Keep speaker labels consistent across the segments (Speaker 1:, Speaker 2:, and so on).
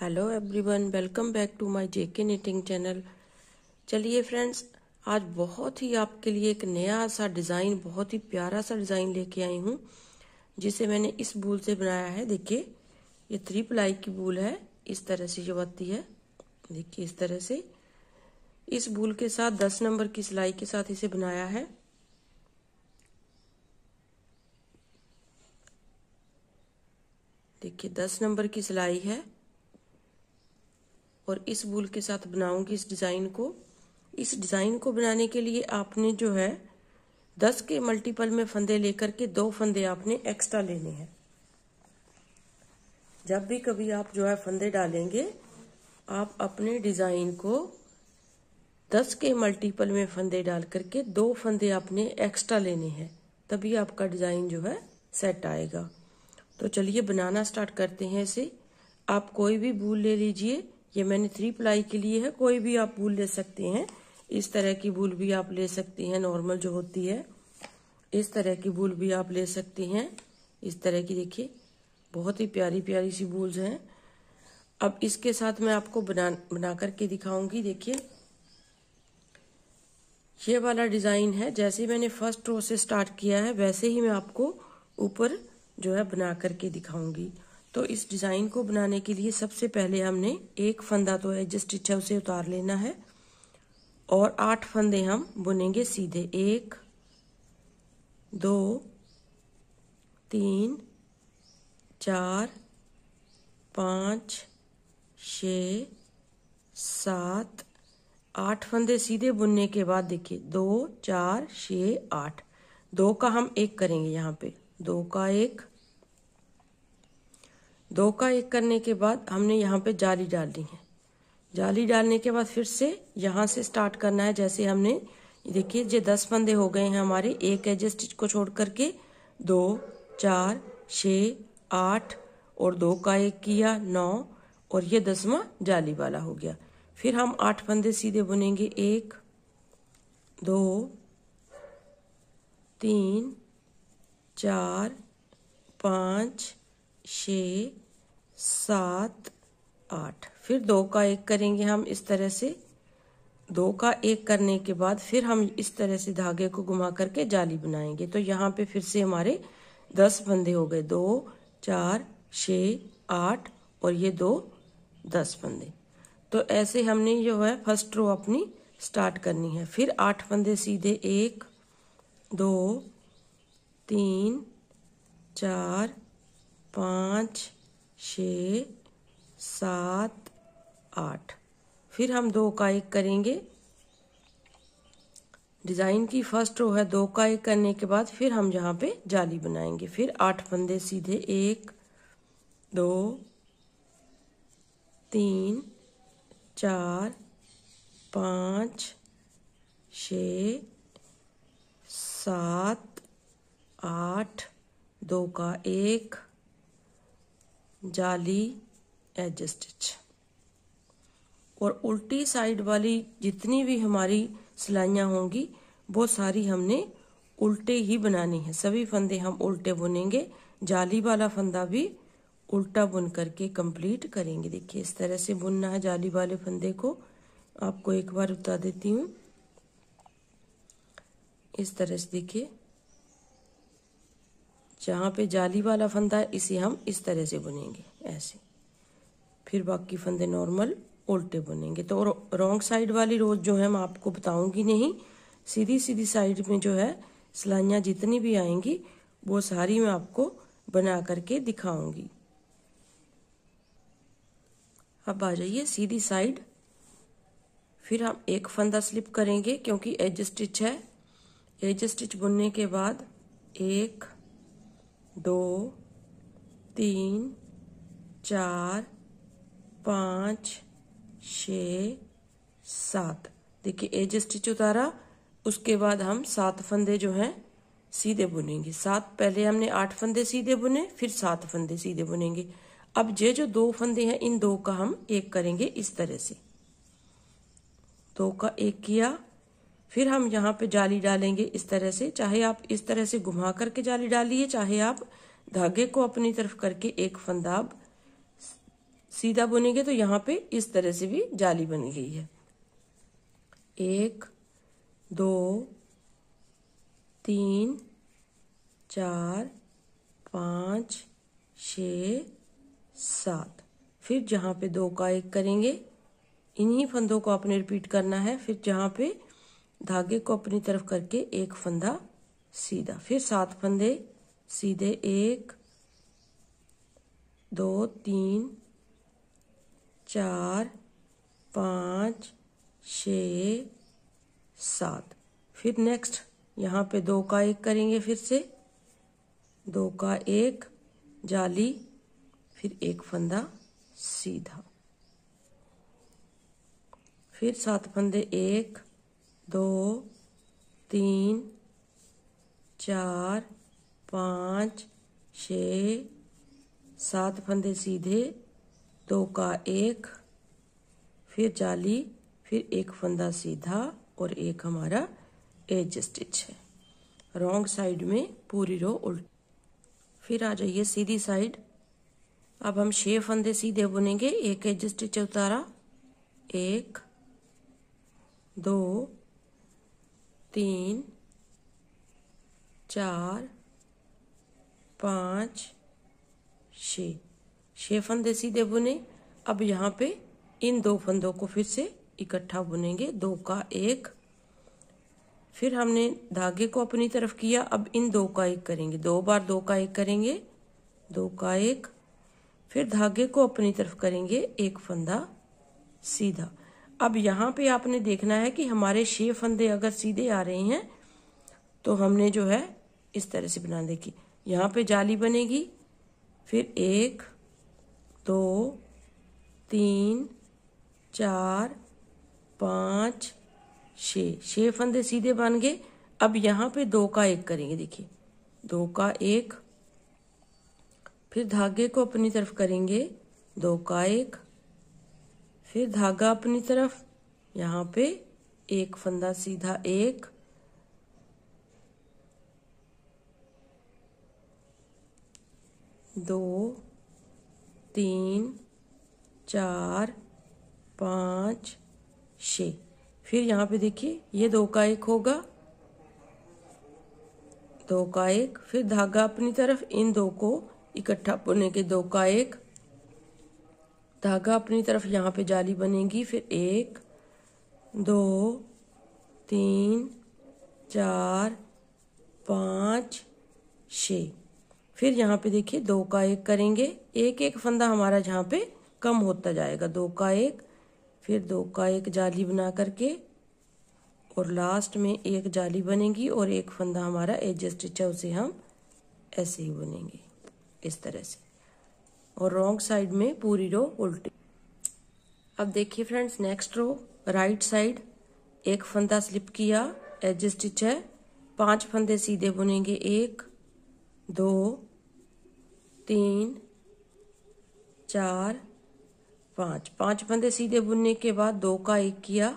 Speaker 1: Hello everyone, welcome back to my JK knitting channel. चलिए friends, आज बहुत ही आपके लिए एक नया सा डिज़ाइन, बहुत ही प्यारा सा डिज़ाइन लेके आई हूँ, जिसे मैंने इस वूल से बनाया है। देखिए, ये 3 प्लाई की वूल है। इस तरह से जो आती है, देखिए इस तरह से। इस वूल के साथ 10 नंबर की सिलाई के साथ इसे बनाया है। देखिए 10 नंबर की सिलाई है और इस वूल के साथ बनाऊंगी इस डिज़ाइन को। इस डिज़ाइन को बनाने के लिए आपने जो है 10 के मल्टीपल में फंदे लेकर के 2 फंदे आपने एक्स्ट्रा लेने हैं। जब भी कभी आप जो है फंदे डालेंगे, आप अपने डिज़ाइन को 10 के मल्टीपल में फंदे डाल करके 2 फंदे आपने एक्स्ट्रा लेने हैं, तभी आपका डिज़ाइन जो है सेट आएगा। तो चलिए बनाना स्टार्ट करते हैं इसे। आप कोई भी वूल ले लीजिए, ये मैंने 3 प्लाई के लिए है, कोई भी आप वूल ले सकते हैं। इस तरह की वूल भी आप ले सकती हैं, नॉर्मल जो होती है। इस तरह की वूल भी आप ले सकती हैं, इस तरह की। देखिए बहुत ही प्यारी प्यारी सी वूल्स हैं। अब इसके साथ मैं आपको बना करके दिखाऊंगी। देखिए ये वाला डिज़ाइन है, जैसे मैंने फर्स्ट रो से स्टार्ट किया है वैसे ही मैं आपको ऊपर जो है बना करके दिखाऊंगी। तो इस डिज़ाइन को बनाने के लिए सबसे पहले हमने एक फंदा तो एज स्टिच है उसे उतार लेना है और 8 फंदे हम बुनेंगे सीधे। 1 2 3 4 5 6 7 8 फंदे सीधे बुनने के बाद देखिए 2 4 6 8, 2 का हम 1 करेंगे यहाँ पे। 2 का 1 करने के बाद हमने यहाँ पे जाली डालनी है। जाली डालने के बाद फिर से यहाँ से स्टार्ट करना है। जैसे हमने देखिए ये 10 फंदे हो गए हैं हमारे, एक एज स्टिच को छोड़ करके 2 4 6 8 और 2 का 1 किया 9 और ये 10वां जाली वाला हो गया। फिर हम 8 फंदे सीधे बुनेंगे। 1 2 3 4 5 6 7 8, फिर 2 का 1 करेंगे हम इस तरह से। 2 का 1 करने के बाद फिर हम इस तरह से धागे को घुमा करके जाली बनाएंगे। तो यहाँ पे फिर से हमारे 10 फंदे हो गए, 2 4 6 8 और ये 2 10 फंदे। तो ऐसे हमने जो है फर्स्ट रो अपनी स्टार्ट करनी है। फिर 8 फंदे सीधे 1 2 3 4 5 6 7 8, फिर हम 2 का 1 करेंगे। डिज़ाइन की फर्स्ट रो है, 2 का 1 करने के बाद फिर हम यहाँ पे जाली बनाएंगे। फिर 8 फंदे सीधे 1 2 3 4 5 6 7 8, 2 का 1 जाली एज स्टिच। और उल्टी साइड वाली जितनी भी हमारी सिलाइयाँ होंगी वो सारी हमने उल्टे ही बनानी है। सभी फंदे हम उल्टे बुनेंगे, जाली वाला फंदा भी उल्टा बुन करके कंप्लीट करेंगे। देखिए इस तरह से बुनना है जाली वाले फंदे को। आपको एक बार बता देती हूँ, इस तरह से देखिए जहाँ पे जाली वाला फंदा है इसे हम इस तरह से बुनेंगे ऐसे। फिर बाकी फंदे नॉर्मल उल्टे बुनेंगे। तो रॉन्ग साइड वाली रोज जो है मैं आपको बताऊंगी नहीं, सीधी सीधी साइड में जो है सिलाइयाँ जितनी भी आएंगी वो सारी मैं आपको बना करके दिखाऊंगी। अब आ जाइए सीधी साइड। फिर हम एक फंदा स्लिप करेंगे क्योंकि एज स्टिच है। एज स्टिच बुनने के बाद 1 2 3 4 5 6 7, देखिए एज स्टिच उतारा, उसके बाद हम 7 फंदे जो हैं सीधे बुनेंगे। 7 पहले हमने 8 फंदे सीधे बुने, फिर 7 फंदे सीधे बुनेंगे। अब ये जो 2 फंदे हैं इन 2 का हम 1 करेंगे इस तरह से। 2 का 1 किया, फिर हम यहाँ पे जाली डालेंगे इस तरह से। चाहे आप इस तरह से घुमा करके जाली डालिए, चाहे आप धागे को अपनी तरफ करके एक फंदा सीधा बुनेंगे तो यहाँ पे इस तरह से भी जाली बन गई है। 1 2 3 4 5 6 7। फिर जहाँ पे 2 का 1 करेंगे, इन्हीं फंदों को आपने रिपीट करना है। फिर जहाँ पे धागे को अपनी तरफ करके एक फंदा सीधा, फिर 7 फंदे सीधे, 1 2 3 4 5 6 7। फिर नेक्स्ट यहाँ पे 2 का 1 करेंगे, फिर से 2 का 1 जाली, फिर एक फंदा सीधा, फिर 7 फंदे, 1 2 3 4 5 6 7 फंदे सीधे, 2 का 1, फिर जाली, फिर एक फंदा सीधा और एक हमारा एज स्टिच है। रॉन्ग साइड में पूरी रो उल्टी। फिर आ जाइए सीधी साइड। अब हम 6 फंदे सीधे बुनेंगे, एक एज स्टिच उतारा, 1 2 3 4 5 6 फंदे सीधे बुने। अब यहाँ पे इन 2 फंदों को फिर से इकट्ठा बुनेंगे, 2 का 1, फिर हमने धागे को अपनी तरफ किया, अब इन 2 का 1 करेंगे, 2 बार 2 का 1 करेंगे, 2 का 1, फिर धागे को अपनी तरफ करेंगे, एक फंदा सीधा। अब यहाँ पे आपने देखना है कि हमारे 6 फंदे अगर सीधे आ रहे हैं तो हमने जो है इस तरह से बना, देखिए यहाँ पे जाली बनेगी, फिर 1 2 3 4 5 6 फंदे सीधे बन गए। अब यहाँ पे 2 का 1 करेंगे, देखिए 2 का 1, फिर धागे को अपनी तरफ करेंगे, 2 का 1, फिर धागा अपनी तरफ, यहाँ पे एक फंदा सीधा, 1 2 3 4 5 6। फिर यहाँ पे देखिए ये 2 का 1 होगा, 2 का 1, फिर धागा अपनी तरफ, इन 2 को इकट्ठा बुने के, 2 का 1, धागा अपनी तरफ, यहाँ पे जाली बनेगी, फिर 1 2 3 4 5 6। फिर यहाँ पे देखिए 2 का 1 करेंगे, एक एक फंदा हमारा जहाँ पे कम होता जाएगा, 2 का 1, फिर 2 का 1 जाली बना करके, और लास्ट में एक जाली बनेगी और एक फंदा हमारा एज स्टिच है, उसे हम ऐसे ही बुनेंगे इस तरह से। और रॉन्ग साइड में पूरी रो उल्टी। अब देखिए friends, next row right side, एक फंदा स्लिप किया, एज स्टिच है, 5 फंदे सीधे बुनेंगे, 1 2 3 4 5 फंदे सीधे बुनने के बाद 2 का 1 किया,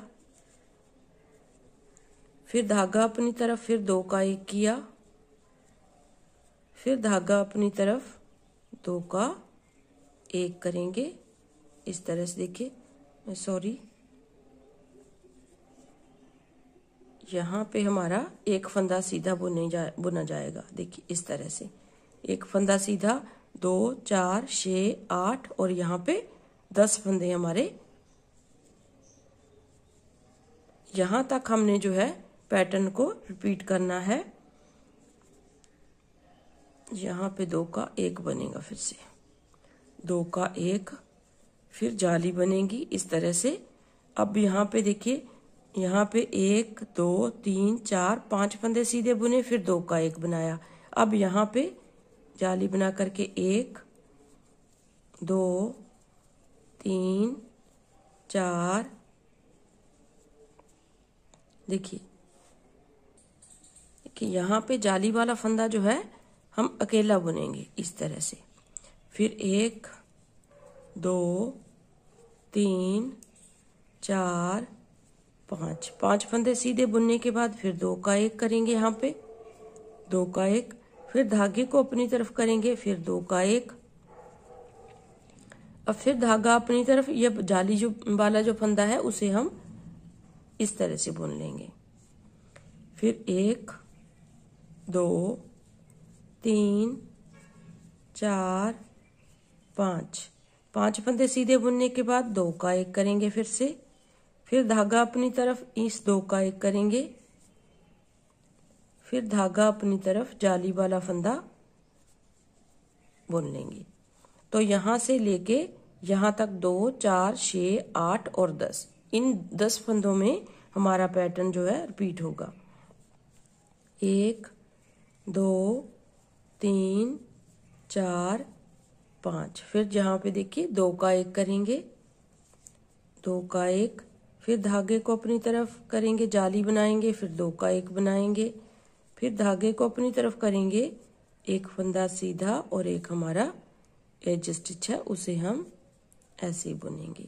Speaker 1: फिर धागा अपनी तरफ, फिर 2 का 1 किया, फिर धागा अपनी तरफ, 2 का 1 करेंगे इस तरह से। देखिए सॉरी, यहाँ पे हमारा एक फंदा सीधा बुना जाएगा, देखिए इस तरह से, एक फंदा सीधा, 2 4 6 8, और यहाँ पे 10 फंदे हमारे। यहाँ तक हमने जो है पैटर्न को रिपीट करना है। यहाँ पे 2 का 1 बनेगा, फिर से 2 का 1, फिर जाली बनेगी इस तरह से। अब यहाँ पे देखिए, यहाँ पे 1 2 3 4 5 फंदे सीधे बुने, फिर 2 का 1 बनाया। अब यहाँ पे जाली बना करके 1 2 3 4, देखिए यहाँ पे जाली वाला फंदा जो है हम अकेला बुनेंगे इस तरह से। फिर 1 2 3 4 5 फंदे सीधे बुनने के बाद फिर 2 का 1 करेंगे, यहाँ पे 2 का 1, फिर धागे को अपनी तरफ करेंगे, फिर 2 का 1। अब फिर धागा अपनी तरफ, ये जाली जो वाला जो फंदा है उसे हम इस तरह से बुन लेंगे। फिर 1 2 3 4 5 फंदे सीधे बुनने के बाद 2 का 1 करेंगे फिर से, फिर धागा अपनी तरफ इस 2 का 1 करेंगे, फिर धागा अपनी तरफ जाली वाला फंदा बुन लेंगे। तो यहां से लेके यहां तक 2 4 6 8 और 10, इन 10 फंदों में हमारा पैटर्न जो है रिपीट होगा। 1 2 3 4 5, फिर जहां पे देखिए 2 का 1 करेंगे, 2 का 1, फिर धागे को अपनी तरफ करेंगे, जाली बनाएंगे, फिर 2 का 1 बनाएंगे, फिर धागे को अपनी तरफ करेंगे, एक फंदा सीधा और एक हमारा एज स्टिच है उसे हम ऐसे बुनेंगे।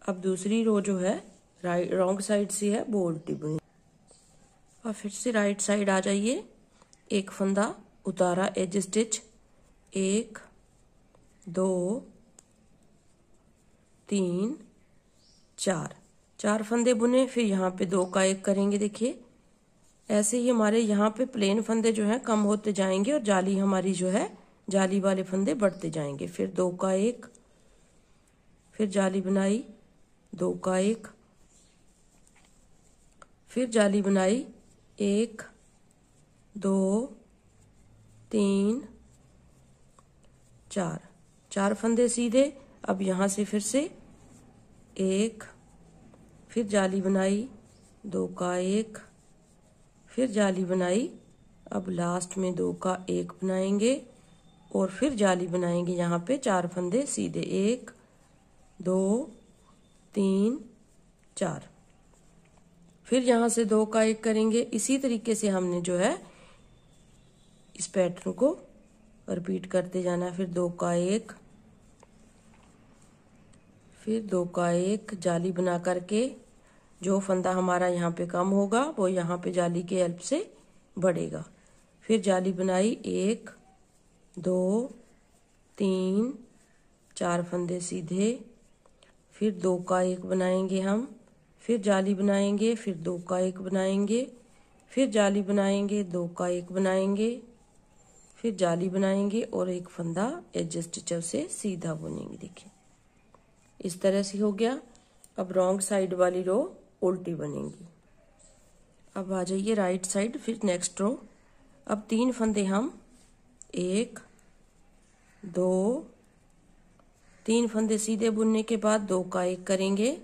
Speaker 1: अब दूसरी रो जो है रॉन्ग साइड से है वो उल्टी बुनेंगे। और फिर से राइट साइड आ जाइए, एक फंदा उतारा एज स्टिच, 1 2 3 4 फंदे बुने, फिर यहाँ पे 2 का 1 करेंगे। देखिए ऐसे ही हमारे यहाँ पे प्लेन फंदे जो है कम होते जाएंगे और जाली हमारी जो है जाली वाले फंदे बढ़ते जाएंगे। फिर 2 का 1, फिर जाली बनाई, 2 का 1, फिर जाली बनाई, 1 2 3 4 फंदे सीधे। अब यहाँ से फिर से 1, फिर जाली बनाई, 2 का 1, फिर जाली बनाई, अब लास्ट में 2 का 1 बनाएंगे और फिर जाली बनाएंगे। यहाँ पे 4 फंदे सीधे, 1 2 3 4, फिर यहाँ से 2 का 1 करेंगे। इसी तरीके से हमने जो है इस पैटर्न को रिपीट करते जाना है। फिर 2 का 1, फिर 2 का 1, जाली बना करके जो फंदा हमारा यहाँ पे कम होगा वो यहाँ पे जाली के हेल्प से बढ़ेगा। फिर जाली बनाई, 1 2 3 4 फंदे सीधे, फिर 2 का 1 बनाएंगे हम, फिर जाली बनाएंगे, फिर 2 का 1 बनाएंगे, फिर जाली बनाएंगे, 2 का 1 बनाएंगे, फिर जाली बनाएंगे और एक फंदा एज स्टिच से सीधा बुनेंगे। देखिए इस तरह से हो गया। अब रॉन्ग साइड वाली रो उल्टी बनेंगी। अब आ जाइए राइट साइड, फिर नेक्स्ट रो। अब 3 फंदे हम 1 2 3 फंदे सीधे बुनने के बाद 2 का 1 करेंगे,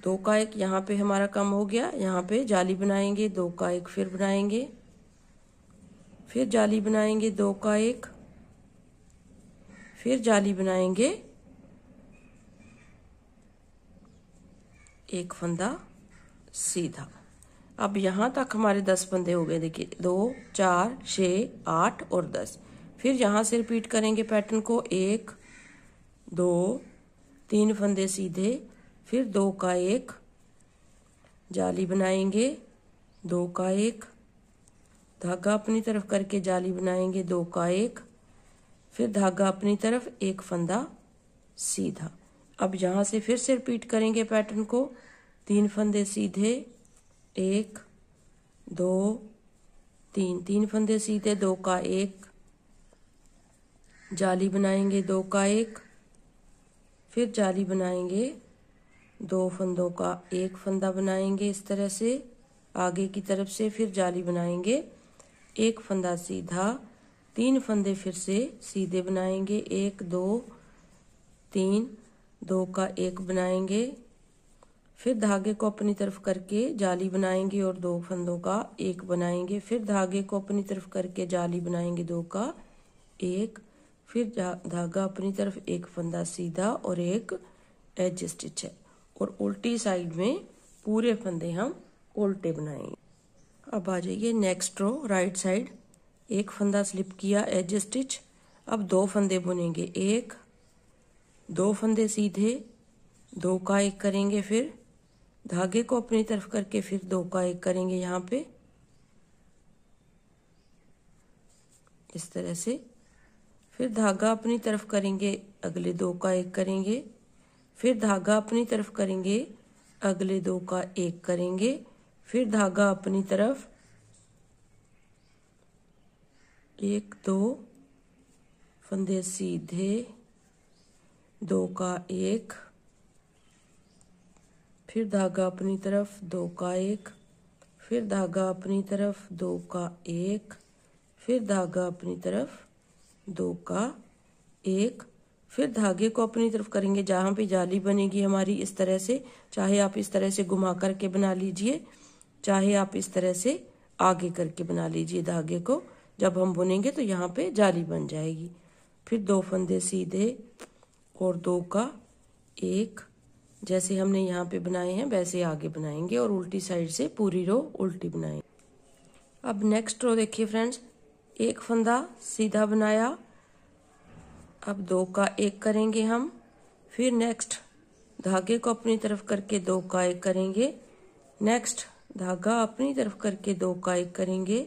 Speaker 1: 2 का 1 यहाँ पे हमारा कम हो गया, यहाँ पे जाली बनाएंगे, 2 का 1 फिर बनाएंगे, फिर जाली बनाएंगे, 2 का 1, फिर जाली बनाएंगे, एक फंदा सीधा। अब यहाँ तक हमारे 10 फंदे हो गए। देखिए 2 4 6 8 और 10, फिर यहाँ से रिपीट करेंगे पैटर्न को, 1 2 3 फंदे सीधे, फिर 2 का 1, जाली बनाएंगे, 2 का 1, धागा अपनी तरफ करके जाली बनाएंगे, 2 का 1, फिर धागा अपनी तरफ, एक फंदा सीधा। अब यहाँ से फिर से रिपीट करेंगे पैटर्न को, 3 फंदे सीधे, 1 2 3 फंदे सीधे, 2 का 1, जाली बनाएंगे, 2 का 1, फिर जाली बनाएंगे, 2 फंदों का 1 फंदा बनाएंगे इस तरह से आगे की तरफ से, फिर जाली बनाएंगे, एक फंदा सीधा, 3 फंदे फिर से सीधे बनाएंगे, 1 2 3, 2 का 1 बनाएंगे, फिर धागे को अपनी तरफ करके जाली बनाएंगे और 2 फंदों का 1 बनाएंगे, फिर धागे को अपनी तरफ करके जाली बनाएंगे, 2 का 1, फिर धागा अपनी तरफ, एक फंदा सीधा और एक एज स्टिच है, और उल्टी साइड में पूरे फंदे हम उल्टे बनाएंगे। अब आ जाइए नेक्स्ट रो राइट साइड, एक फंदा स्लिप किया, एज स्टिच। अब 2 फंदे बुनेंगे, 1 2 फंदे सीधे, 2 का 1 करेंगे, फिर धागे को अपनी तरफ करके फिर 2 का 1 करेंगे यहाँ पे इस तरह से, फिर धागा अपनी तरफ करेंगे, अगले 2 का 1 करेंगे, फिर धागा अपनी तरफ करेंगे, अगले 2 का 1 करेंगे, फिर धागा अपनी तरफ 1 2 फंदे सीधे, 2 का 1, फिर धागा अपनी तरफ 2 का 1, फिर धागा अपनी तरफ 2 का 1, फिर धागा अपनी तरफ 2 का 1, फिर धागे को अपनी तरफ करेंगे जहां पे जाली बनेगी हमारी, इस तरह से। चाहे आप इस तरह से घुमा करके बना लीजिए, चाहे आप इस तरह से आगे करके बना लीजिए धागे को। जब हम बुनेंगे तो यहाँ पे जाली बन जाएगी। फिर 2 फंदे सीधे और 2 का 1, जैसे हमने यहाँ पे बनाए हैं वैसे आगे बनाएंगे और उल्टी साइड से पूरी रो उल्टी बनाएंगे। अब नेक्स्ट रो देखिए फ्रेंड्स, 1 फंदा सीधा बनाया, अब 2 का 1 करेंगे हम, फिर नेक्स्ट धागे को अपनी तरफ करके 2 का 1 करेंगे, नेक्स्ट धागा अपनी तरफ करके 2 का 1 करेंगे,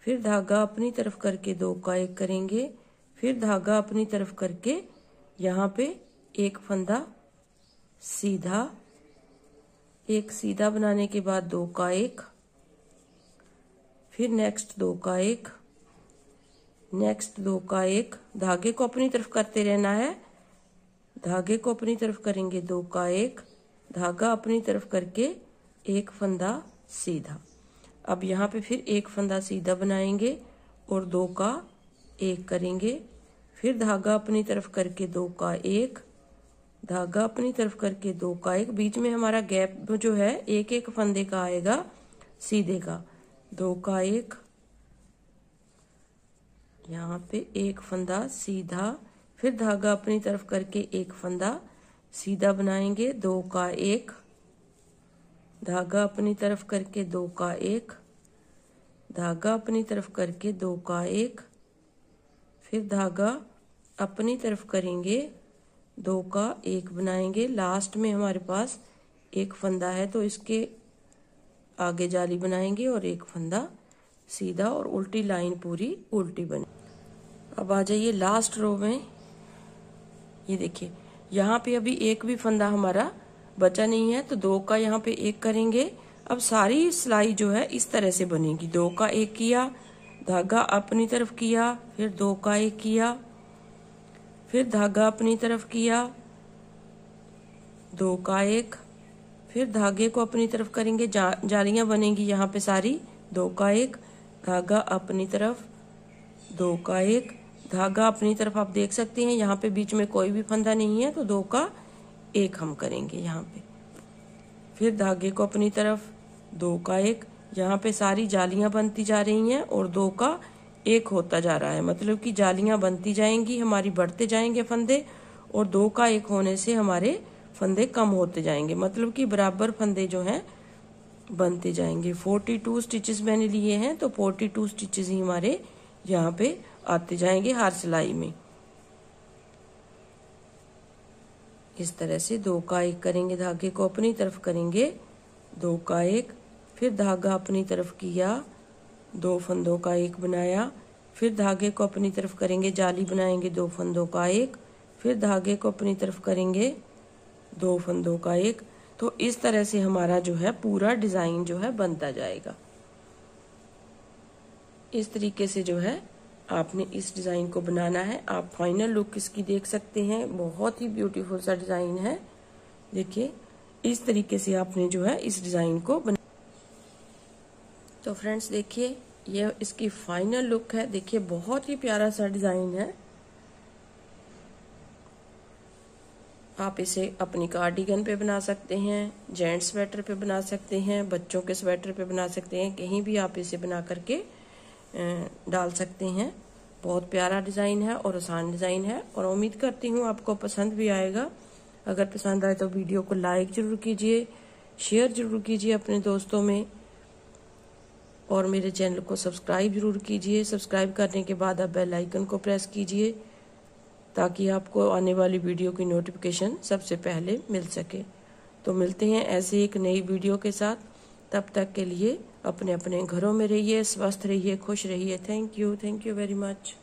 Speaker 1: फिर धागा अपनी तरफ करके 2 का 1 करेंगे, फिर धागा अपनी तरफ करके यहाँ पे 1 फंदा सीधा, 1 सीधा बनाने के बाद 2 का 1, फिर नेक्स्ट 2 का 1, नेक्स्ट 2 का 1, धागे को अपनी तरफ करते रहना है, धागे को अपनी तरफ करेंगे 2 का 1, धागा अपनी तरफ करके 1 फंदा सीधा। अब यहाँ पे फिर 1 फंदा सीधा बनाएंगे और 2 का 1 करेंगे, फिर धागा अपनी तरफ करके 2 का 1, धागा अपनी तरफ करके 2 का 1, बीच में हमारा गैप जो है 1 फंदे का आएगा सीधे का, 2 का 1, यहाँ पे 1 फंदा सीधा, फिर धागा अपनी तरफ करके 1 फंदा सीधा बनाएंगे, 2 का 1, धागा अपनी तरफ करके 2 का 1, धागा अपनी तरफ करके 2 का 1, फिर धागा अपनी तरफ करेंगे 2 का 1 बनाएंगे। लास्ट में हमारे पास 1 फंदा है तो इसके आगे जाली बनाएंगे और 1 फंदा सीधा और उल्टी लाइन पूरी उल्टी बने। अब आ जाइए लास्ट रो में, ये देखिए यहाँ पे अभी 1 भी फंदा हमारा बचा नहीं है तो 2 का यहाँ पे 1 करेंगे। अब सारी सिलाई जो है इस तरह से बनेगी, 2 का 1 किया, धागा अपनी तरफ किया, फिर 2 का 1 किया, फिर धागा अपनी तरफ किया, 2 का 1, फिर धागे को अपनी तरफ करेंगे, जालियां बनेंगी यहाँ पे सारी, 2 का 1, धागा अपनी तरफ, 2 का 1, धागा अपनी तरफ। आप देख सकते हैं यहाँ पे बीच में कोई भी फंदा नहीं है तो 2 का 1 हम करेंगे यहाँ पे, फिर धागे को अपनी तरफ, 2 का 1, यहाँ पे सारी जालियां बनती जा रही हैं और 2 का 1 होता जा रहा है, मतलब कि जालियां बनती जाएंगी हमारी, बढ़ते जाएंगे फंदे और 2 का 1 होने से हमारे फंदे कम होते जाएंगे, मतलब कि बराबर फंदे जो हैं बनते जाएंगे। 42 स्टिचेस मैंने लिए हैं तो 42 स्टिचेस ही हमारे यहाँ पे आते जाएंगे हर सिलाई में। इस तरह से 2 का 1 करेंगे, धागे को अपनी तरफ करेंगे, 2 का 1, फिर धागा अपनी तरफ किया, 2 फंदों का 1 बनाया, फिर धागे को अपनी तरफ करेंगे, जाली बनाएंगे 2 फंदों का 1, फिर धागे को अपनी तरफ करेंगे 2 फंदों का 1। तो इस तरह से हमारा जो है पूरा डिजाइन जो है बनता जाएगा। इस तरीके से जो है आपने इस डिजाइन को बनाना है। आप फाइनल लुक इसकी देख सकते हैं, बहुत ही ब्यूटीफुल सा डिजाइन है। देखिए इस तरीके से आपने जो है इस डिजाइन को बना। तो फ्रेंड्स देखिए ये इसकी फाइनल लुक है। देखिए बहुत ही प्यारा सा डिजाइन है। आप इसे अपनी कार्डिगन पे बना सकते हैं, जेंट्स स्वेटर पे बना सकते हैं, बच्चों के स्वेटर पे बना सकते हैं, कहीं भी आप इसे बना करके डाल सकते हैं। बहुत प्यारा डिजाइन है और आसान डिजाइन है और उम्मीद करती हूँ आपको पसंद भी आएगा। अगर पसंद आए तो वीडियो को लाइक जरूर कीजिए, शेयर जरूर कीजिए अपने दोस्तों में और मेरे चैनल को सब्सक्राइब जरूर कीजिए। सब्सक्राइब करने के बाद आप बेल आइकन को प्रेस कीजिए ताकि आपको आने वाली वीडियो की नोटिफिकेशन सबसे पहले मिल सके। तो मिलते हैं ऐसे एक नई वीडियो के साथ। तब तक के लिए अपने अपने घरों में रहिए, स्वस्थ रहिए, खुश रहिए। Thank you very much.